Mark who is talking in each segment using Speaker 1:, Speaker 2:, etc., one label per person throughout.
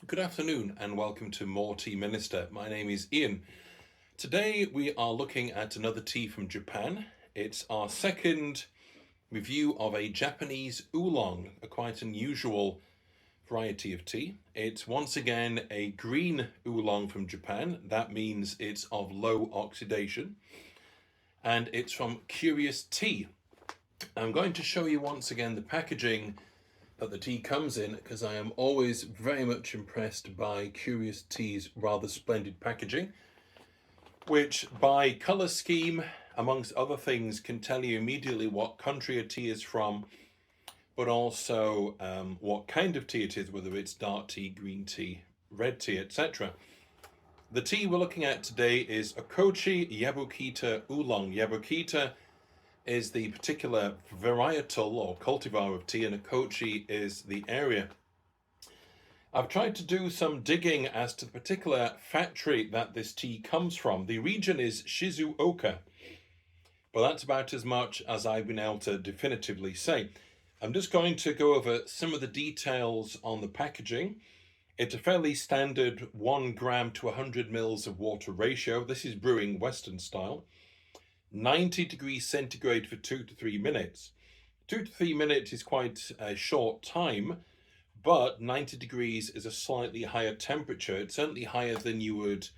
Speaker 1: Good afternoon and welcome to More Tea Minister. My name is Ian. Today we are looking at another tea from Japan. It's our second review of a Japanese oolong, a quite unusual variety of tea. It's once again a green oolong from Japan. That means it's of low oxidation. And it's from Curious Tea. I'm going to show you once again the packaging that the tea comes in, because I am always very much impressed by Curious Tea's rather splendid packaging, which by colour scheme, amongst other things, can tell you immediately what country a tea is from, but also what kind of tea it is, whether it's dark tea, green tea, red tea, etc. The tea we're looking at today is Okochi Yabukita Oolong. Yabukita is the particular varietal or cultivar of tea, and Okochi is the area. I've tried to do some digging as to the particular factory that this tea comes from. The region is Shizuoka, but that's about as much as I've been able to definitively say. I'm just going to go over some of the details on the packaging. It's a fairly standard 1 gram to 100 mils of water ratio. This is brewing Western style. 90 degrees centigrade for 2 to 3 minutes. 2 to 3 minutes is quite a short time, but 90 degrees is a slightly higher temperature. It's certainly higher than you would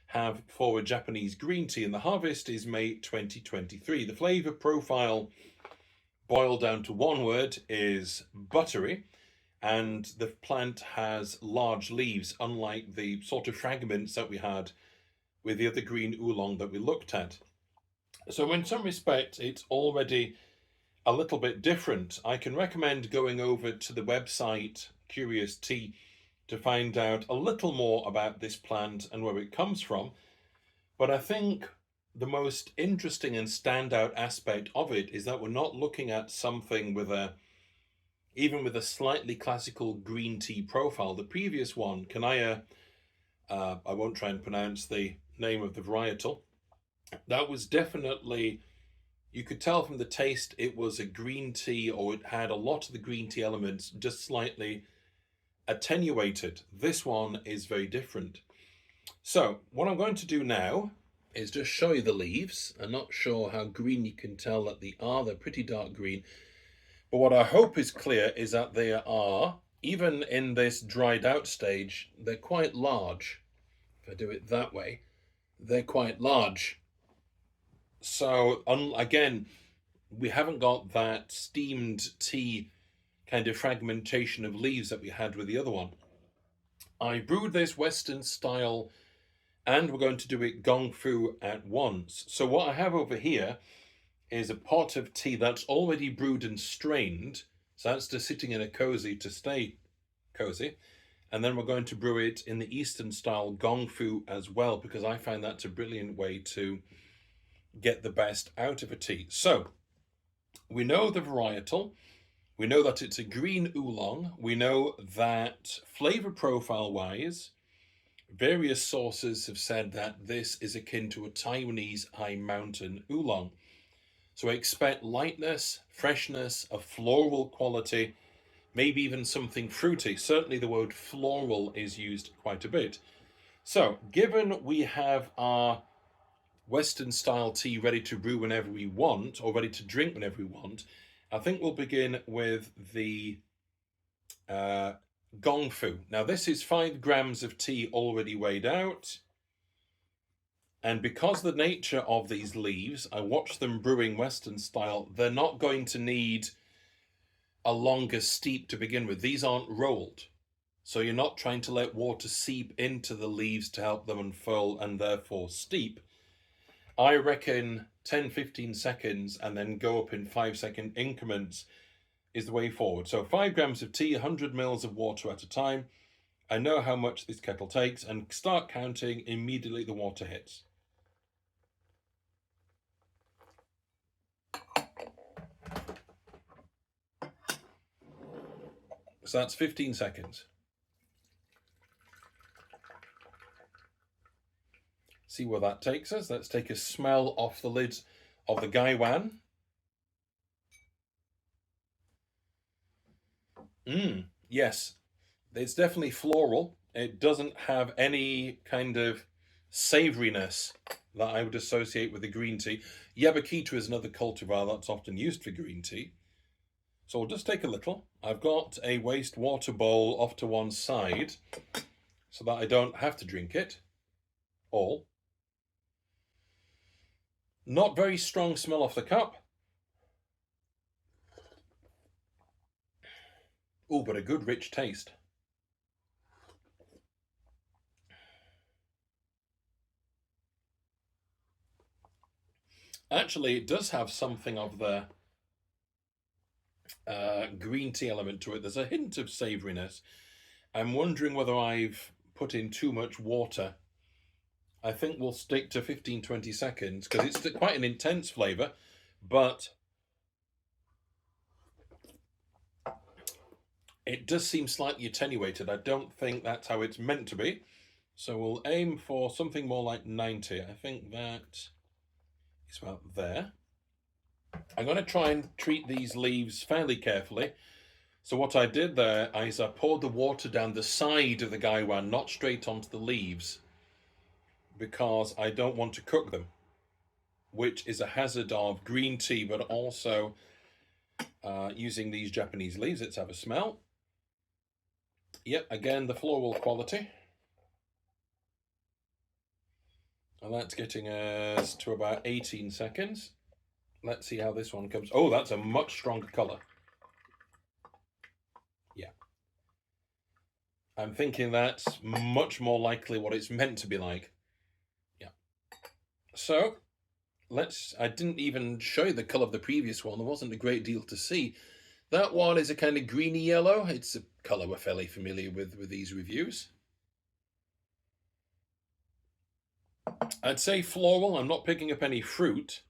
Speaker 1: have for a Japanese green tea, and the harvest is May 2023. The flavour profile, boiled down to one word, is buttery, and the plant has large leaves, unlike the sort of fragments that we had with the other green oolong that we looked at. So in some respects, it's already a little bit different. I can recommend going over to the website Curious Tea to find out a little more about this plant and where it comes from. But I think the most interesting and standout aspect of it is that we're not looking at something with even with a slightly classical green tea profile. The previous one, Kanaya, I won't try and pronounce the name of the varietal, that was definitely, you could tell from the taste it was a green tea, or it had a lot of the green tea elements just slightly attenuated. This one is very different. So what I'm going to do now is just show you the leaves. I'm not sure how green you can tell that they are. They're pretty dark green. But what I hope is clear is that they are, even in this dried out stage, they're quite large. If I do it that way, they're quite large. So again, we haven't got that steamed tea kind of fragmentation of leaves that we had with the other one. I brewed this Western style, and we're going to do it Gongfu at once. So what I have over here is a pot of tea that's already brewed and strained. So that's just sitting in a cozy to stay cozy. And then we're going to brew it in the Eastern style Gongfu as well, because I find that's a brilliant way to get the best out of a tea. So we know the varietal, we know that it's a green oolong, we know that flavor profile wise, various sources have said that this is akin to a Taiwanese high mountain oolong. So I expect lightness, freshness, a floral quality, maybe even something fruity. Certainly the word floral is used quite a bit. So given we have our Western style tea ready to brew whenever we want, or ready to drink whenever we want, I think we'll begin with the Gongfu. Now this is 5 grams of tea already weighed out. And because the nature of these leaves, I watched them brewing Western style, they're not going to need a longer steep to begin with. These aren't rolled. So you're not trying to let water seep into the leaves to help them unfurl and therefore steep. I reckon 10-15 seconds and then go up in 5-second increments is the way forward. So 5 grams of tea, 100 mils of water at a time. I know how much this kettle takes, and start counting immediately the water hits. So that's 15 seconds. See where that takes us. Let's take a smell off the lids of the gaiwan. Yes, It's definitely floral. It doesn't have any kind of savouriness that I would associate with the green tea. Yabukita is another cultivar that's often used for green tea. So I'll just take a little. I've got a wastewater bowl off to one side so that I don't have to drink it all. Not very strong smell off the cup. Oh, but a good rich taste. Actually, it does have something of the green tea element to it. There's a hint of savouriness. I'm wondering whether I've put in too much water. I think we'll stick to 15-20 seconds because it's quite an intense flavour, but it does seem slightly attenuated. I don't think that's how it's meant to be. So we'll aim for something more like 90. I think that is about there. I'm going to try and treat these leaves fairly carefully. So what I did there is I poured the water down the side of the gaiwan, not straight onto the leaves, because I don't want to cook them, which is a hazard of green tea, but also using these Japanese leaves. Let's have a smell. Yep, again, the floral quality. And that's getting us to about 18 seconds. Let's see how this one comes. Oh, that's a much stronger colour. Yeah. I'm thinking that's much more likely what it's meant to be like. Yeah. So, I didn't even show you the colour of the previous one. There wasn't a great deal to see. That one is a kind of greeny yellow. It's a colour we're fairly familiar with these reviews. I'd say floral. I'm not picking up any fruit.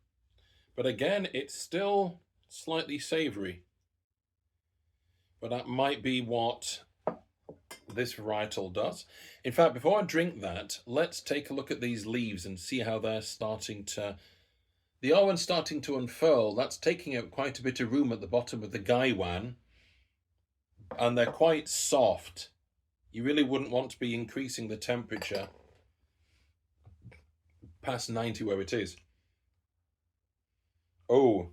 Speaker 1: But again, it's still slightly savoury. But that might be what this varietal does. In fact, before I drink that, let's take a look at these leaves and see how they're starting to... The one's starting to unfurl. That's taking up quite a bit of room at the bottom of the gaiwan. And they're quite soft. You really wouldn't want to be increasing the temperature past 90 where it is. Oh,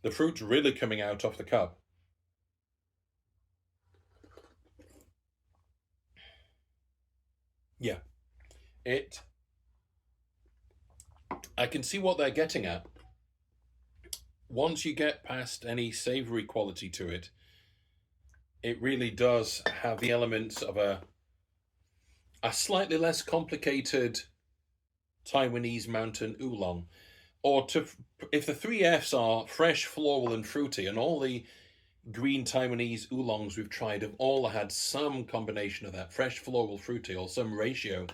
Speaker 1: the fruit's really coming out off the cup. Yeah, I can see what they're getting at. Once you get past any savoury quality to it, it really does have the elements of a slightly less complicated Taiwanese mountain oolong. Or if the three Fs are fresh, floral, and fruity, and all the green Taiwanese oolongs we've tried have all had some combination of that, fresh, floral, fruity, or some ratio.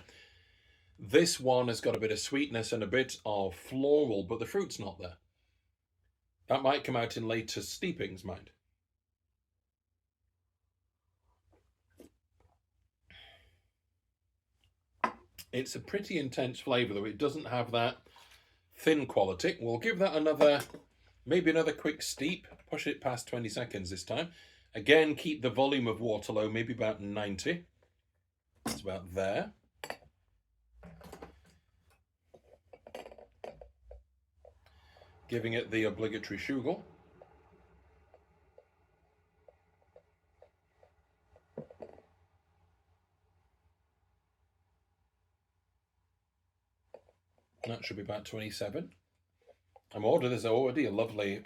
Speaker 1: This one has got a bit of sweetness and a bit of floral, but the fruit's not there. That might come out in later steepings, mind. It's a pretty intense flavour, though. It doesn't have that thin quality. We'll give that maybe another quick steep. Push it past 20 seconds this time. Again, keep the volume of water low, maybe about 90. It's about there. Giving it the obligatory shugal. That should be about 27. There's already a lovely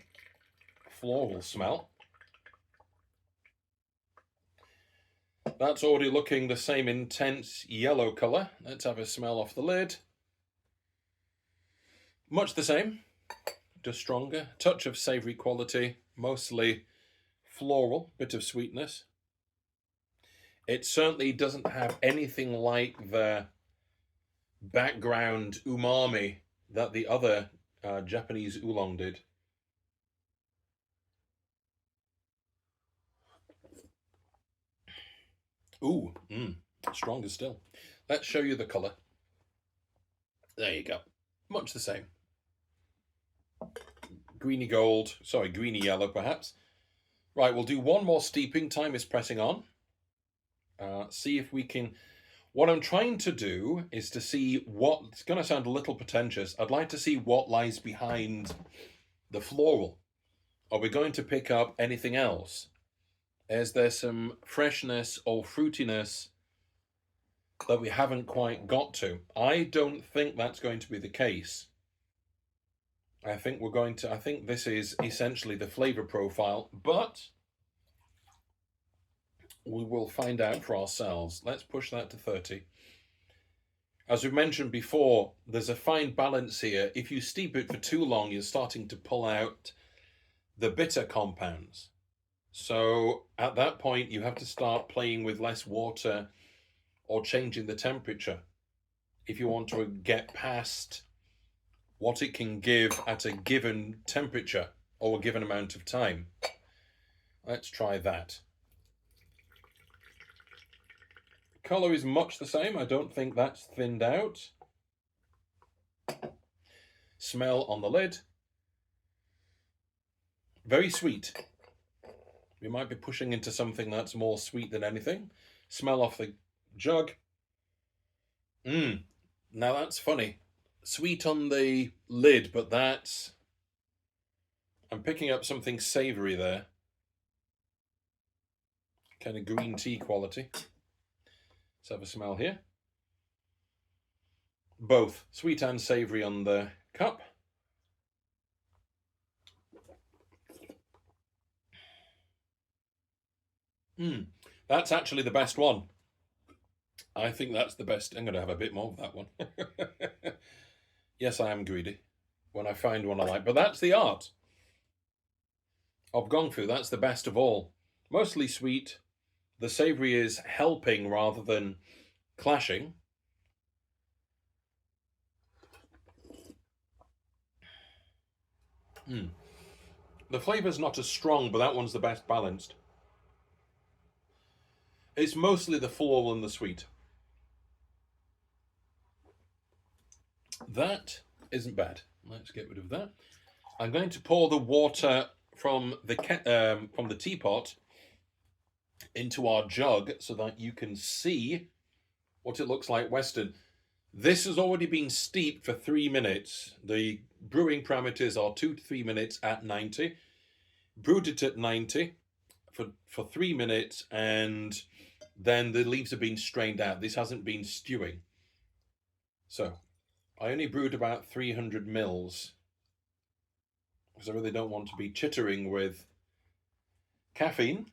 Speaker 1: floral smell. That's already looking the same intense yellow colour. Let's have a smell off the lid. Much the same, just stronger. Touch of savoury quality, mostly floral, bit of sweetness. It certainly doesn't have anything like the background umami that the other Japanese oolong did. Ooh, stronger still. Let's show you the colour. There you go. Much the same. Greeny yellow perhaps. Right, we'll do one more steeping. Time is pressing on. See if we can... What I'm trying to do is to see what... It's going to sound a little pretentious. I'd like to see what lies behind the floral. Are we going to pick up anything else? Is there some freshness or fruitiness that we haven't quite got to? I don't think that's going to be the case. I think this is essentially the flavor profile, but we will find out for ourselves. Let's push that to 30. As we mentioned before, there's a fine balance here. If you steep it for too long, you're starting to pull out the bitter compounds. So at that point, you have to start playing with less water or changing the temperature if you want to get past what it can give at a given temperature or a given amount of time. Let's try that. Color is much the same. I don't think that's thinned out. Smell on the lid. Very sweet. We might be pushing into something that's more sweet than anything. Smell off the jug. Now that's funny. Sweet on the lid, but that's... I'm picking up something savoury there. Kind of green tea quality. Let's have a smell here. Both sweet and savoury on the cup. That's actually the best one. I think that's the best. I'm going to have a bit more of that one. Yes, I am greedy when I find one I like. But that's the art of Gongfu. That's the best of all. Mostly sweet. The savoury is helping rather than clashing. The flavour's not as strong, but that one's the best balanced. It's mostly the floral and the sweet. That isn't bad. Let's get rid of that. I'm going to pour the water from the teapot into our jug so that you can see what it looks like Western. This has already been steeped for 3 minutes. The brewing parameters are 2 to 3 minutes at 90. Brewed it at 90 for 3 minutes, and then the leaves have been strained out. This hasn't been stewing. So I only brewed about 300 mils because I really don't want to be chittering with caffeine.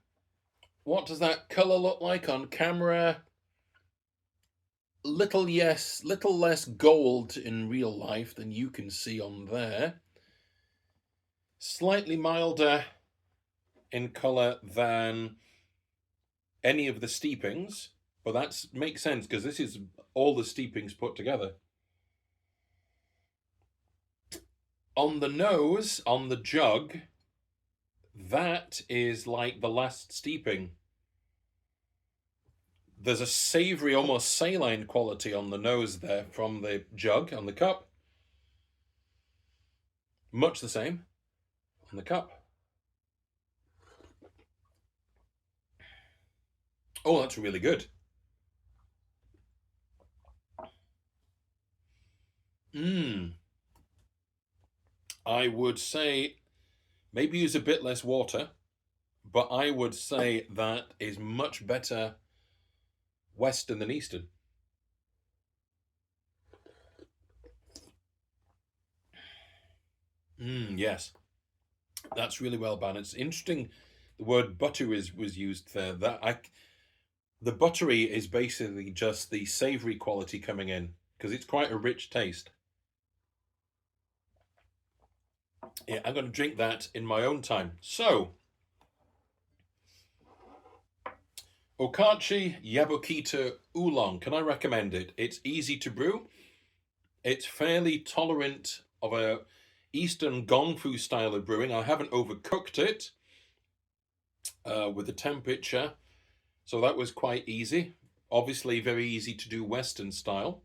Speaker 1: What does that colour look like on camera? Little less gold in real life than you can see on there. Slightly milder in colour than any of the steepings, but that makes sense because this is all the steepings put together. On the nose, on the jug, that is like the last steeping. There's a savoury, almost saline quality on the nose there from the jug on the cup. Much the same on the cup. Oh, that's really good. I would say maybe use a bit less water, but I would say that is much better Western than Eastern. Yes, that's really well balanced. Interesting. The word butter was used there. The buttery is basically just the savoury quality coming in because it's quite a rich taste. Yeah, I'm going to drink that in my own time. So, Okochi Yabukita Oolong. Can I recommend it? It's easy to brew. It's fairly tolerant of a Eastern Gongfu style of brewing. I haven't overcooked it with the temperature, so that was quite easy. Obviously, very easy to do Western style.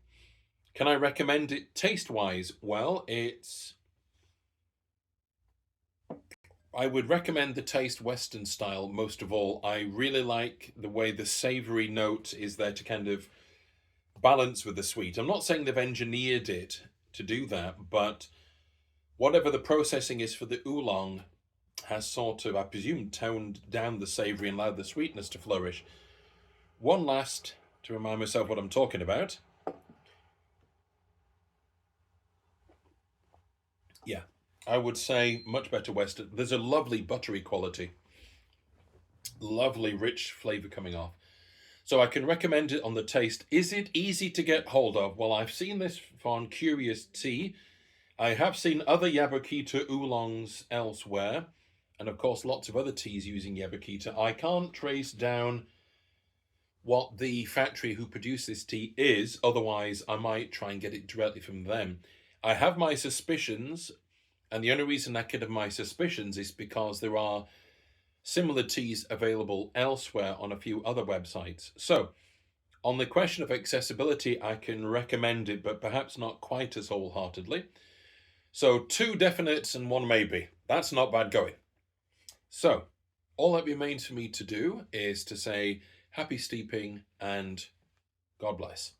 Speaker 1: Can I recommend it taste-wise? Well, I would recommend the taste Western style most of all. I really like the way the savory note is there to kind of balance with the sweet. I'm not saying they've engineered it to do that, but whatever the processing is for the oolong has sort of, I presume, toned down the savory and allowed the sweetness to flourish. One last, to remind myself what I'm talking about. Yeah, I would say much better Western. There's a lovely buttery quality, lovely rich flavor coming off. So I can recommend it on the taste. Is it easy to get hold of? Well, I've seen this on Curious Tea. I have seen other Yabukita oolongs elsewhere, and of course lots of other teas using Yabukita. I can't trace down what the factory who produced this tea is, otherwise I might try and get it directly from them. I have my suspicions, and the only reason I could have my suspicions is because there are similar teas available elsewhere on a few other websites. So, on the question of accessibility, I can recommend it, but perhaps not quite as wholeheartedly. So, two definites and one maybe. That's not bad going. So, all that remains for me to do is to say happy steeping and God bless.